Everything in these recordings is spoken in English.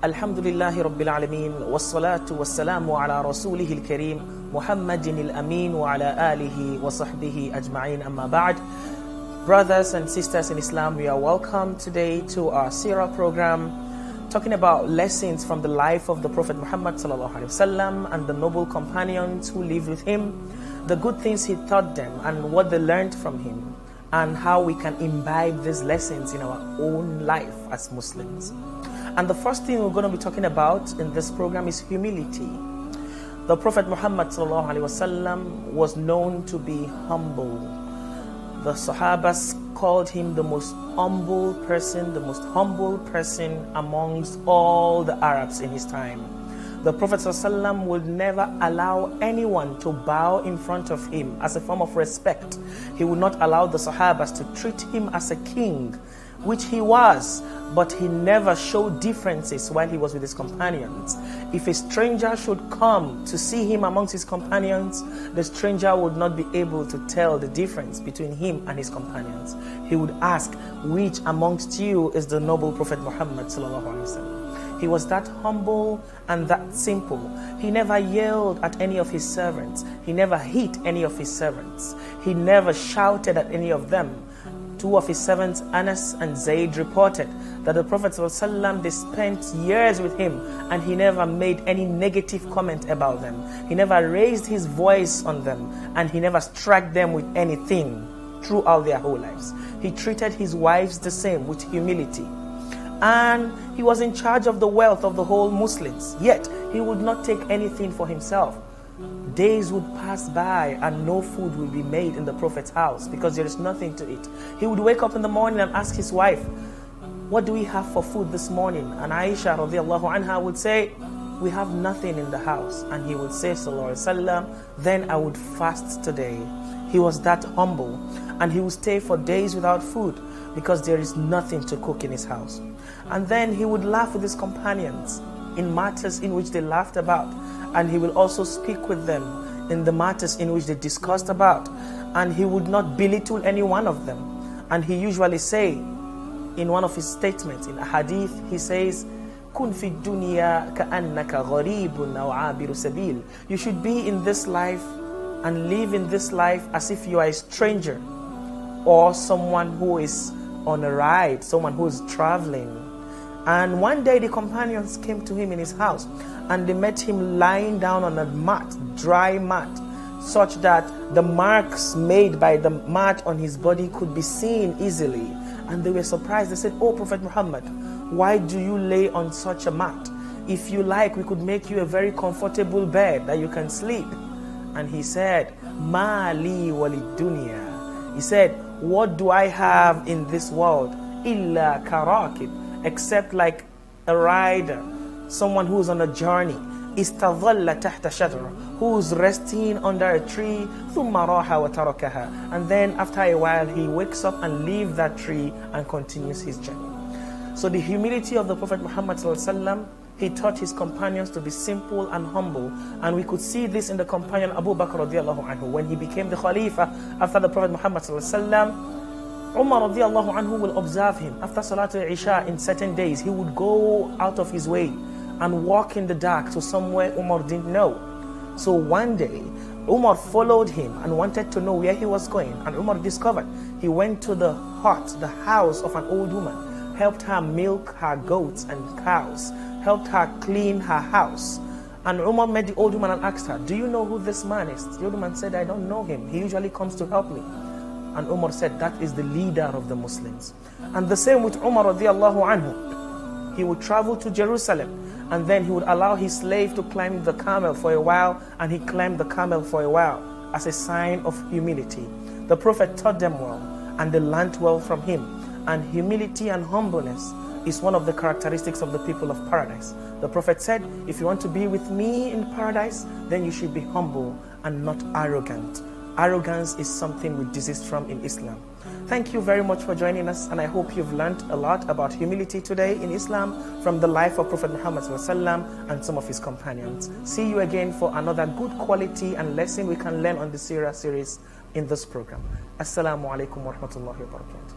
Alhamdulillahi Rabbil Alameen, wassalatu wassalamu ala rasulihil kareem, Muhammadin al-Amin wa ala alihi wa sahbihi ajma'in, amma ba'd. Brothers and sisters in Islam, we are welcome today to our Seerah program, talking about lessons from the life of the Prophet Muhammad sallallahu alaihi wasallam and the noble companions who lived with him, the good things he taught them and what they learned from him, and how we can imbibe these lessons in our own life as Muslims. And the first thing we're going to be talking about in this program is humility. The Prophet Muhammad ﷺ was known to be humble. The Sahabas called him the most humble person amongst all the Arabs in his time. The Prophet ﷺ would never allow anyone to bow in front of him as a form of respect. He would not allow the Sahabas to treat him as a king, which he was, but he never showed differences while he was with his companions. If a stranger should come to see him amongst his companions, the stranger would not be able to tell the difference between him and his companions. He would ask, which amongst you is the noble Prophet Muhammad sallallahu alaihi wasallam? He was that humble and that simple. He never yelled at any of his servants. He never hit any of his servants. He never shouted at any of them. Two of his servants, Anas and Zayd, reported that the Prophet ﷺ, they spent years with him and he never made any negative comment about them. He never raised his voice on them and he never struck them with anything throughout their whole lives. He treated his wives the same, with humility. And he was in charge of the wealth of the whole Muslims, yet he would not take anything for himself. Days would pass by and no food would be made in the Prophet's house because there is nothing to eat. He would wake up in the morning and ask his wife, what do we have for food this morning? And Aisha radiallahu anha would say, we have nothing in the house. And he would say, sallallahu alaihi wasallam, then I would fast today. He was that humble, and he would stay for days without food because there is nothing to cook in his house. And then he would laugh with his companions in matters in which they laughed about, and he will also speak with them in the matters in which they discussed about, and he would not belittle any one of them. And he usually say in one of his statements in a hadith, he says, kun fi dunya ka'annaka gharibun aw abiru sabil. You should be in this life and live in this life as if you are a stranger or someone who is on a ride, someone who is traveling. And one day the companions came to him in his house and they met him lying down on a mat, dry mat, such that the marks made by the mat on his body could be seen easily. And they were surprised. They said, "Oh Prophet Muhammad, why do you lay on such a mat? If you like, we could make you a very comfortable bed that you can sleep." And he said, "Ma li walid dunya." He said, what do I have in this world? Illa karakib, except like a rider, someone who's on a journey. Istadhalla tahta shajara, who's resting under a tree. Thumma raha wa tarakaha, and then after a while he wakes up and leaves that tree and continues his journey. So the humility of the Prophet Muhammad sallallahu alaihi wasallam, he taught his companions to be simple and humble, and we could see this in the companion Abu Bakr radiallahu anhu. When he became the Khalifa after the Prophet Muhammad sallallahu alaihi wasallam, Umar radiallahu anhu will observe him. After Salatul Isha in certain days, he would go out of his way and walk in the dark to somewhere Umar didn't know. So one day, Umar followed him and wanted to know where he was going, and Umar discovered he went to the hut, the house of an old woman, helped her milk her goats and cows, helped her clean her house. And Umar met the old woman and asked her, do you know who this man is? The old woman said, I don't know him. He usually comes to help me. And Umar said, that is the leader of the Muslims. And the same with Umar radiallahu anhu. He would travel to Jerusalem, and then he would allow his slave to climb the camel for a while, and he climbed the camel for a while as a sign of humility. The Prophet taught them well, and they learnt well from him. And humility and humbleness is one of the characteristics of the people of paradise. The Prophet said, if you want to be with me in paradise, then you should be humble and not arrogant. Arrogance is something we desist from in Islam. Thank you very much for joining us, and I hope you've learned a lot about humility today in Islam from the life of Prophet Muhammad ﷺ and some of his companions. See you again for another good quality and lesson we can learn on the Seerah series in this program. Assalamu alaikum wa rahmatullahi wa barakatuh.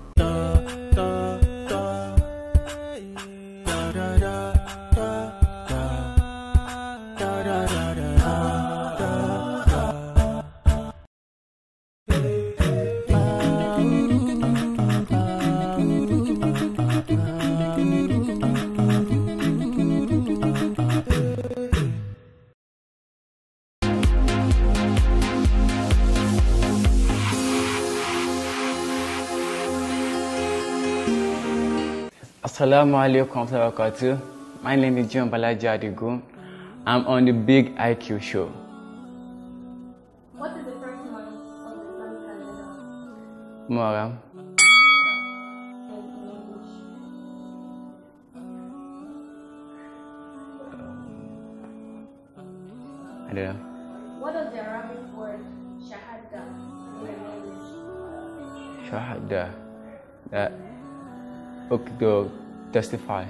Assalamu alaikum wa rahmatullahi wa barakatuh. My name is Jamila. I'm on the Big IQ show. What is the first month of the Islamic calendar? Muharram. I don't know. What does the Arabic word shahada mean in English? Shahada. That. Okay, to testify.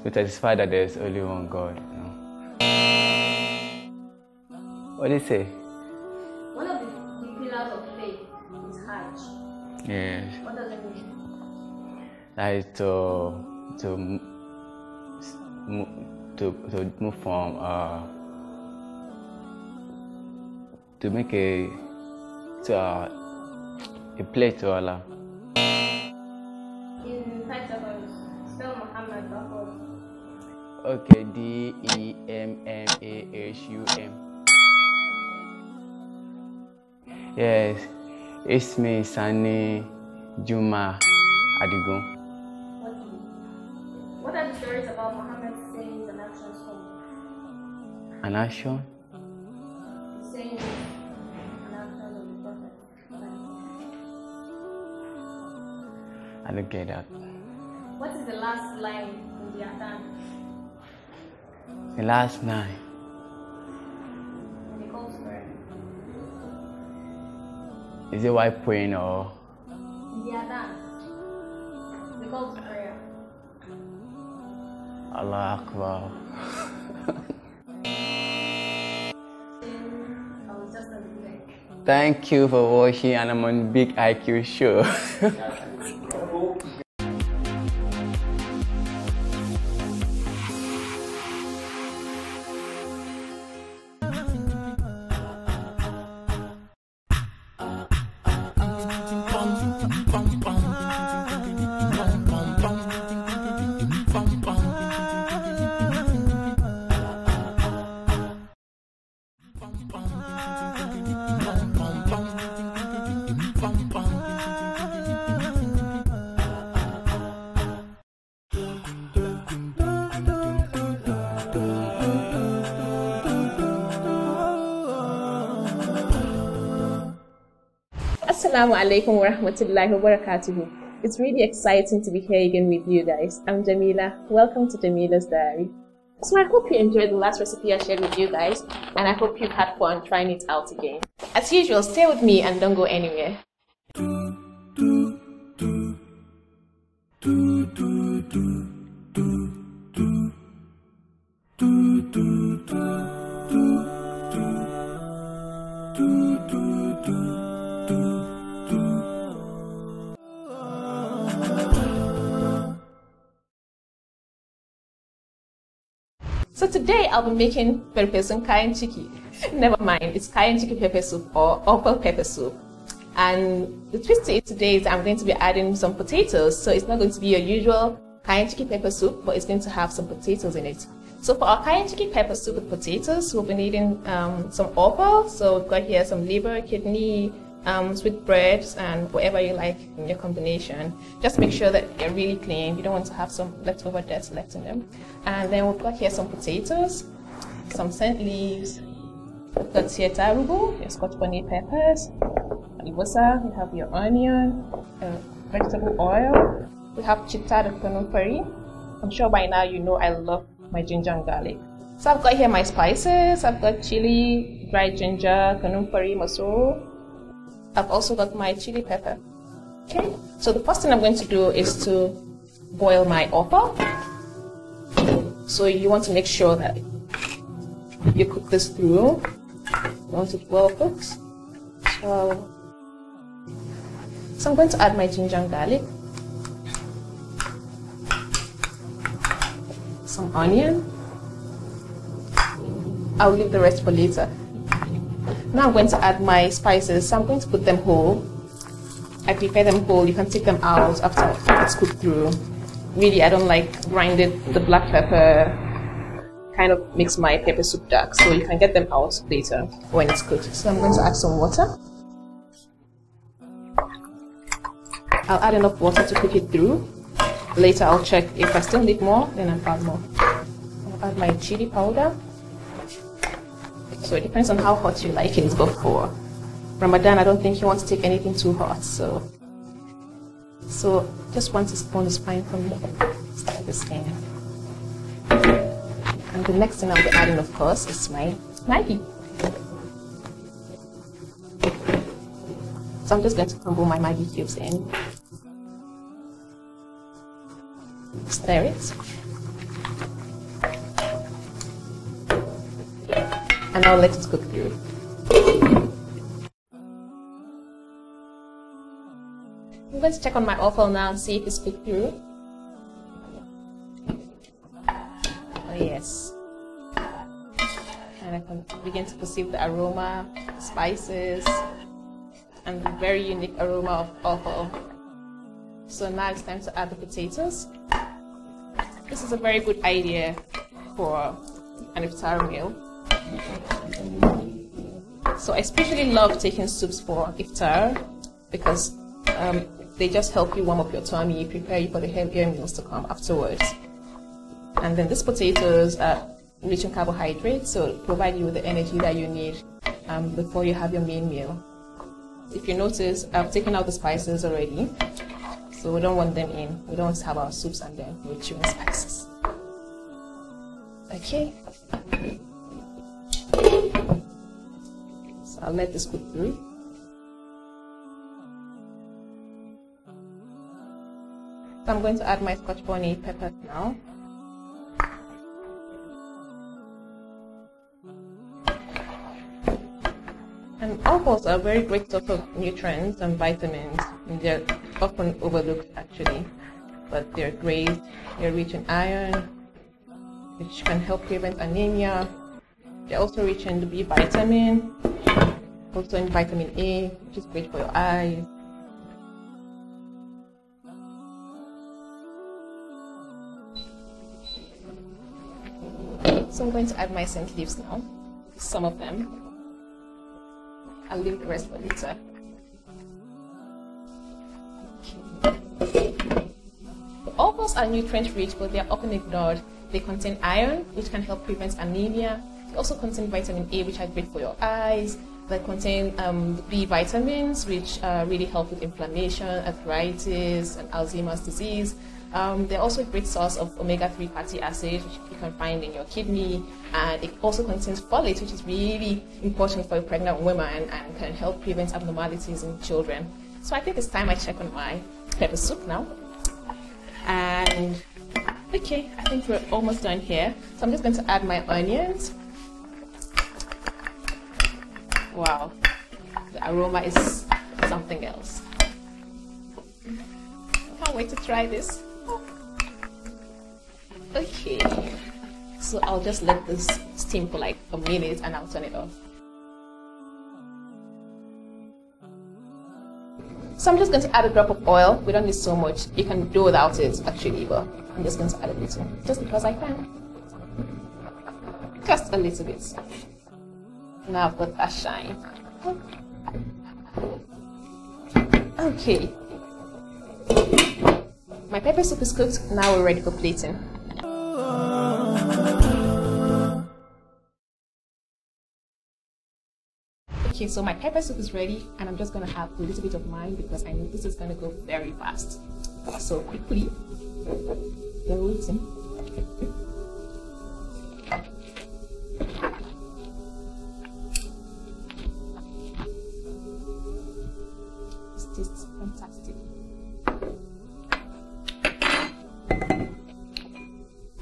To testify that there is only one God. No. What do you say? One of the pillars of faith is Hajj. Yes. What does it mean? That is to move from to make a place to Allah. In 5 seconds, spell Muhammad backwards. Okay, D-E-M-M-A-H-U-M. Yes, Ismi Sani Juma Adigun. What are the stories about Muhammad's sayings and actions from? An action? Sayings and actions of the Prophet. I don't get that. What is the last line in the Adhan? The last 9. When it calls prayer. Is it while praying or? In the Adhan. It calls prayer. Allah Akbar. Thank you for watching, and I'm on Big IQ show. Assalamu alaikum wa rahmatullahi wa barakatuhu. It's really exciting to be here again with you guys. I'm Jamila. Welcome to Jamila's Diary. So I hope you enjoyed the last recipe I shared with you guys, and I hope you've had fun trying it out again. As usual, stay with me and don't go anywhere. So today I'll be making pepper-soup kayan chiki. Never mind, it's kayan chiki pepper soup or offal pepper soup. And the twist to it today is I'm going to be adding some potatoes. So it's not going to be your usual kayan chiki pepper soup, but it's going to have some potatoes in it. So for our kayan chiki pepper soup with potatoes, we'll be needing some offal. So we've got here some liver, kidney, sweet breads, and whatever you like in your combination. Just make sure that they're really clean. You don't want to have some leftover dirt left in them. And then we've got here some potatoes, some scent leaves. We've got here tarugu, your scotch bonnet peppers, alibosa, you have your onion, vegetable oil. We have chitta, the kanumfari. I'm sure by now you know I love my ginger and garlic. So I've got here my spices. I've got chili, dried ginger, kanumfari, masoro. I've also got my chili pepper. Okay, so the first thing I'm going to do is to boil my offal. So you want to make sure that you cook this through. You want it well cooked. So I'm going to add my ginger and garlic, some onion. I'll leave the rest for later. Now I'm going to add my spices. So I'm going to put them whole. I prepare them whole. You can take them out after it's cooked through. Really, I don't like grinded. The black pepper kind of makes my pepper soup dark. So you can get them out later when it's cooked. So I'm going to add some water. I'll add enough water to cook it through. Later I'll check if I still need more, then I'll add more. I'll add my chili powder. So it depends on how hot you like it, but for Ramadan I don't think you want to take anything too hot. So just 1 teaspoon is fine for me. Start this in. And the next thing I'll be adding, of course, is my Maggi. So I'm just going to crumble my Maggi cubes in. Stir it. And I'll let it cook through. I'm going to check on my offal now and see if it's cooked through. Oh yes. And I can begin to perceive the aroma, spices, and the very unique aroma of offal. So now it's time to add the potatoes. This is a very good idea for an iftar meal. So I especially love taking soups for iftar because they just help you warm up your tummy, prepare you for the heavier meals to come afterwards. And then these potatoes are rich in carbohydrates, so provide you with the energy that you need before you have your main meal. If you notice, I've taken out the spices already, so we don't want them in. We don't want to have our soups and then we're chewing spices. Okay. So I'll let this cook through. So I'm going to add my scotch bonnet pepper now. And offals are a very great source of nutrients and vitamins. And they're often overlooked actually, but they're great. They're rich in iron, which can help prevent anemia. They're also rich in the B vitamin, also in vitamin A, which is great for your eyes. So I'm going to add my scent leaves now, some of them. I'll leave the rest for later. Offals are nutrient rich, but they are often ignored. They contain iron, which can help prevent anemia. They also contain vitamin A, which are great for your eyes. They contain B vitamins, which really help with inflammation, arthritis, and Alzheimer's disease. They're also a great source of omega-3 fatty acids, which you can find in your kidney. And it also contains folate, which is really important for pregnant women and can help prevent abnormalities in children. So I think it's time I check on my pepper soup now. And okay, I think we're almost done here. So I'm just going to add my onions. Wow, the aroma is something else. I can't wait to try this. Okay, So I'll just let this steam for like a minute and I'll turn it off. So I'm just going to add a drop of oil. We don't need so much. You can do without it actually, but I'm just going to add a little, just because I can. Just a little bit. Now I've got that shine. Okay. My pepper soup is cooked. Now we're ready for plating. Okay, so my pepper soup is ready, and I'm just gonna have a little bit of mine because I know this is gonna go very fast. So quickly, throw it in. This tastes fantastic.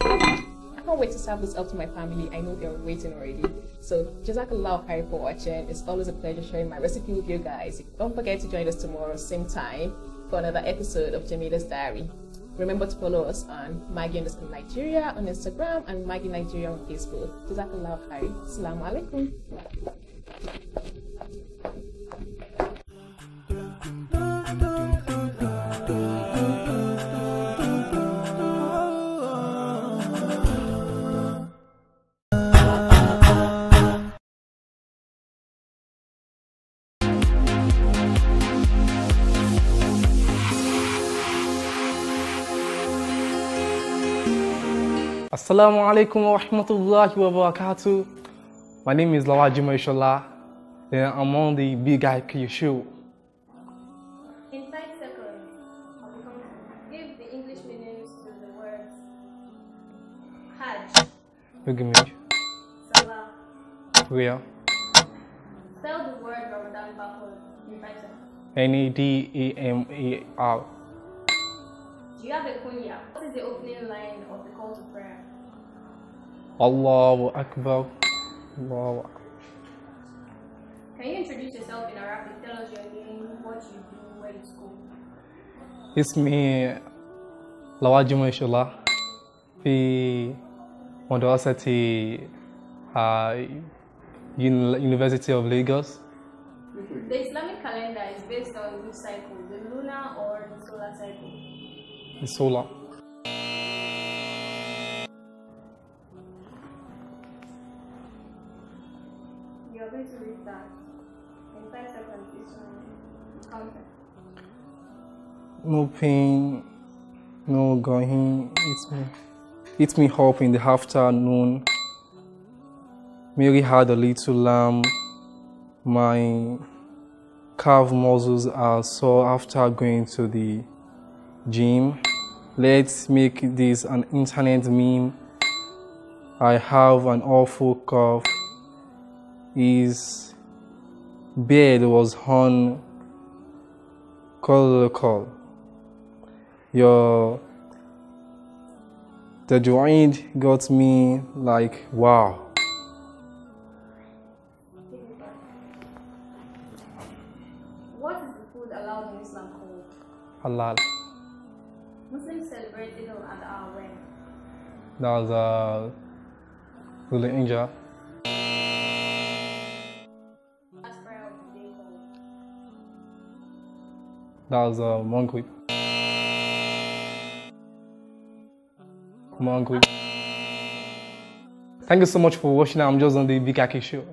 I can't wait to serve this up to my family. I know they're waiting already. So Jazakallah khair for watching. It's always a pleasure sharing my recipe with you guys. Don't forget to join us tomorrow, same time, for another episode of Jamila's Diary. Remember to follow us on Maggie_Nigeria on Instagram and Maggie Nigeria on Facebook. Jazakallah khair. Assalamu alaikum. Assalamu alaikum wa rahmatullahi wa barakatuh. My name is Jamila, and I'm on the Big IQ show. In 5 seconds, give the English meanings to the words Hajj, Pilgrimage, Salah. prayer, Spell the word Ramadan backwards in 5 seconds. Nadamar. Do you have a kunya? What is the opening line of the call to prayer? Allahu Akbar. Allahu Akbar. Can you introduce yourself in Arabic? Tell us your name, what you do, where you school. اسمي Jamila في مدرسة University of Lagos. The Islamic calendar is based on which cycle, the lunar or the solar cycle? The solar. You are going to read that in 5 seconds. This one counter. No pain, no going. Eat me up in the afternoon. Mary had a little lamb. My calf muscles are sore after going to the gym. Let's make this an internet meme. I have an awful cough. His bed was on call. The joint got me like wow. What is the food allowed in Islam called? Halal. Muslims celebrate Eid al-Adha when? That was Holy Angel. Last prayer of the day called? That was Maghrib. Thank you so much for watching. I'm just on the Big Aki show.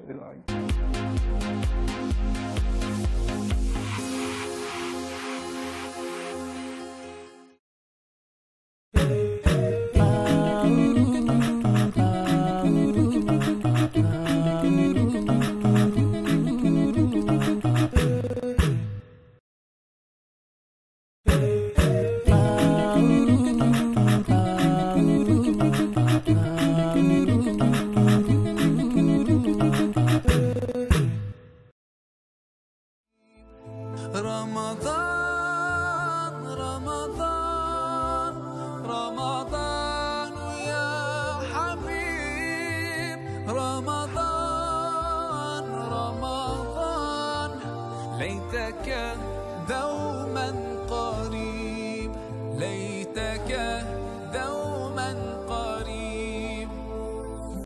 رمضان يا حبيب رمضان ليتك دوما قريب